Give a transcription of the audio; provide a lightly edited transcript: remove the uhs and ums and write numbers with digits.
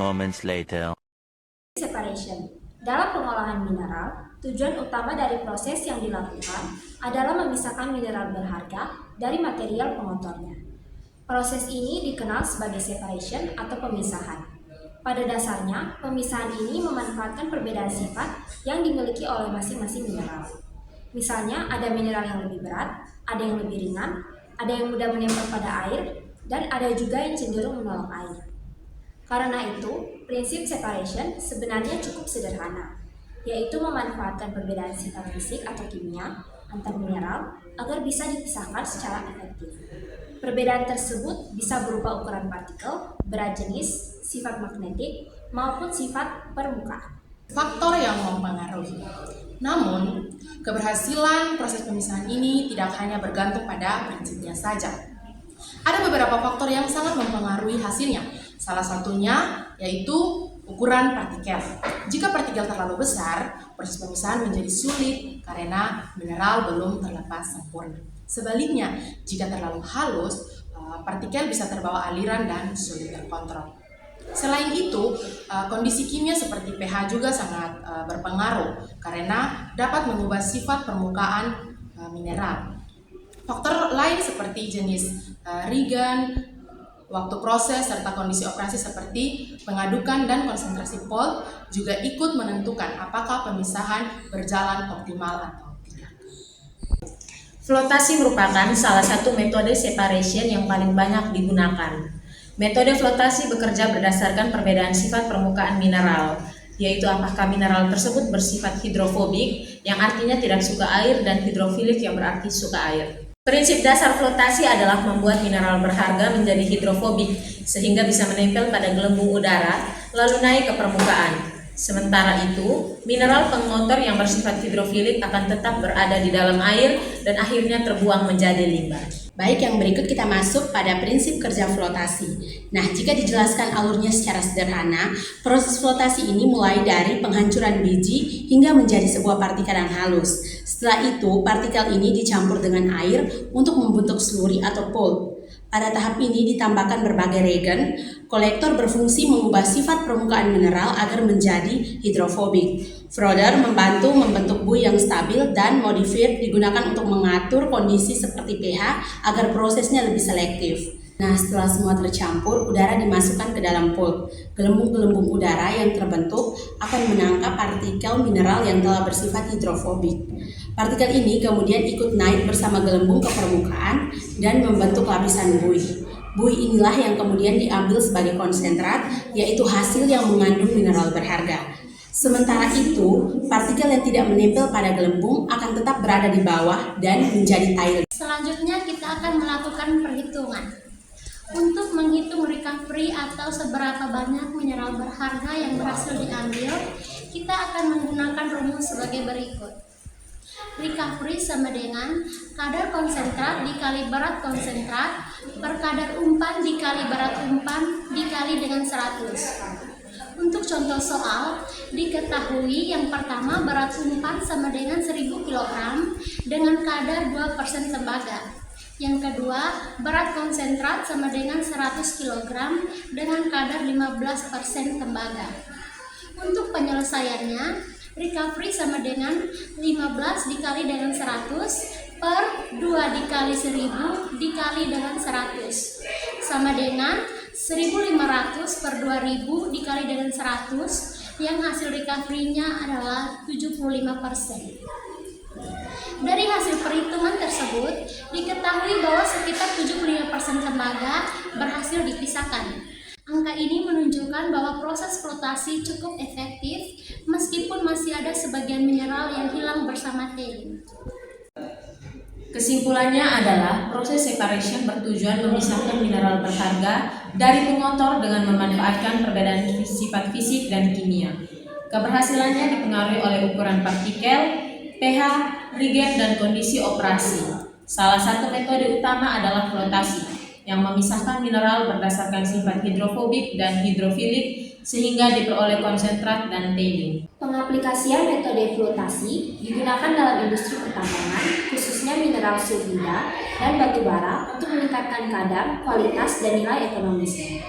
moments later. Separation. Dalam pengolahan mineral, tujuan utama dari proses yang dilakukan adalah memisahkan mineral berharga dari material pengotornya. Proses ini dikenal sebagai separation atau pemisahan. Pada dasarnya, pemisahan ini memanfaatkan perbedaan sifat yang dimiliki oleh masing-masing mineral. Misalnya, ada mineral yang lebih berat, ada yang lebih ringan, ada yang mudah menempel pada air, dan ada juga yang cenderung menolak air. Karena itu, prinsip separation sebenarnya cukup sederhana, yaitu memanfaatkan perbedaan sifat fisik atau kimia antar mineral agar bisa dipisahkan secara efektif. Perbedaan tersebut bisa berupa ukuran partikel, berat jenis, sifat magnetik, maupun sifat permukaan. Faktor yang mempengaruhi. Namun, keberhasilan proses pemisahan ini tidak hanya bergantung pada prinsipnya saja. Ada beberapa faktor yang sangat mempengaruhi hasilnya. Salah satunya yaitu ukuran partikel. Jika partikel terlalu besar, proses pemisahan menjadi sulit karena mineral belum terlepas sempurna. Sebaliknya, jika terlalu halus, partikel bisa terbawa aliran dan sulit terkontrol. Selain itu, kondisi kimia seperti pH juga sangat berpengaruh karena dapat mengubah sifat permukaan mineral. Faktor lain seperti jenis reagent, waktu proses, serta kondisi operasi seperti pengadukan dan konsentrasi pol juga ikut menentukan apakah pemisahan berjalan optimal atau tidak. Flotasi merupakan salah satu metode separation yang paling banyak digunakan. Metode flotasi bekerja berdasarkan perbedaan sifat permukaan mineral, yaitu apakah mineral tersebut bersifat hidrofobik, yang artinya tidak suka air, dan hidrofilik, yang berarti suka air. Prinsip dasar flotasi adalah membuat mineral berharga menjadi hidrofobik, sehingga bisa menempel pada gelembung udara, lalu naik ke permukaan. Sementara itu, mineral pengotor yang bersifat hidrofilik akan tetap berada di dalam air dan akhirnya terbuang menjadi limbah. Baik, yang berikut kita masuk pada prinsip kerja flotasi. Nah, jika dijelaskan alurnya secara sederhana, proses flotasi ini mulai dari penghancuran biji hingga menjadi sebuah partikel yang halus. Setelah itu, partikel ini dicampur dengan air untuk membentuk slurry atau pulp. Pada tahap ini ditambahkan berbagai reagen. Kolektor berfungsi mengubah sifat permukaan mineral agar menjadi hidrofobik. Frother membantu membentuk buih yang stabil, dan modifier digunakan untuk mengatur kondisi seperti pH agar prosesnya lebih selektif. Nah, setelah semua tercampur, udara dimasukkan ke dalam pulp. Gelembung-gelembung udara yang terbentuk akan menangkap partikel mineral yang telah bersifat hidrofobik. Partikel ini kemudian ikut naik bersama gelembung ke permukaan dan membentuk lapisan buih. Buih inilah yang kemudian diambil sebagai konsentrat, yaitu hasil yang mengandung mineral berharga. Sementara itu, partikel yang tidak menempel pada gelembung akan tetap berada di bawah dan menjadi tile. Selanjutnya kita akan melakukan perhitungan. Untuk menghitung recovery atau seberapa banyak mineral berharga yang berhasil diambil, kita akan menggunakan rumus sebagai berikut. Recovery sama dengan kadar konsentrat dikali berat konsentrat per kadar umpan dikali berat umpan dikali dengan 100. Untuk contoh soal, diketahui yang pertama berat umpan sama dengan 1000 kg dengan kadar 2% tembaga. Yang kedua, berat konsentrat sama dengan 100 kg dengan kadar 15% tembaga. Untuk penyelesaiannya, recovery sama dengan 15 dikali dengan 100 per 2 dikali 1000 dikali dengan 100 sama dengan 1500 per 2000 dikali dengan 100, yang hasil recovery-nya adalah 75%. Dari hasil perhitungan tersebut, diketahui bahwa sekitar 75% tembaga berhasil dipisahkan. Angka ini menunjukkan bahwa proses flotasi cukup efektif meskipun masih ada sebagian mineral yang hilang bersama tailing. Kesimpulannya adalah proses separation bertujuan memisahkan mineral berharga dari pengotor dengan memanfaatkan perbedaan sifat fisik dan kimia. Keberhasilannya dipengaruhi oleh ukuran partikel, pH, reagen, dan kondisi operasi. Salah satu metode utama adalah flotasi, yang memisahkan mineral berdasarkan sifat hidrofobik dan hidrofilik sehingga diperoleh konsentrat dan tailing. Pengaplikasian metode flotasi digunakan dalam industri pertambangan, khususnya mineral sulfida dan batu bara, untuk meningkatkan kadar, kualitas, dan nilai ekonomisnya.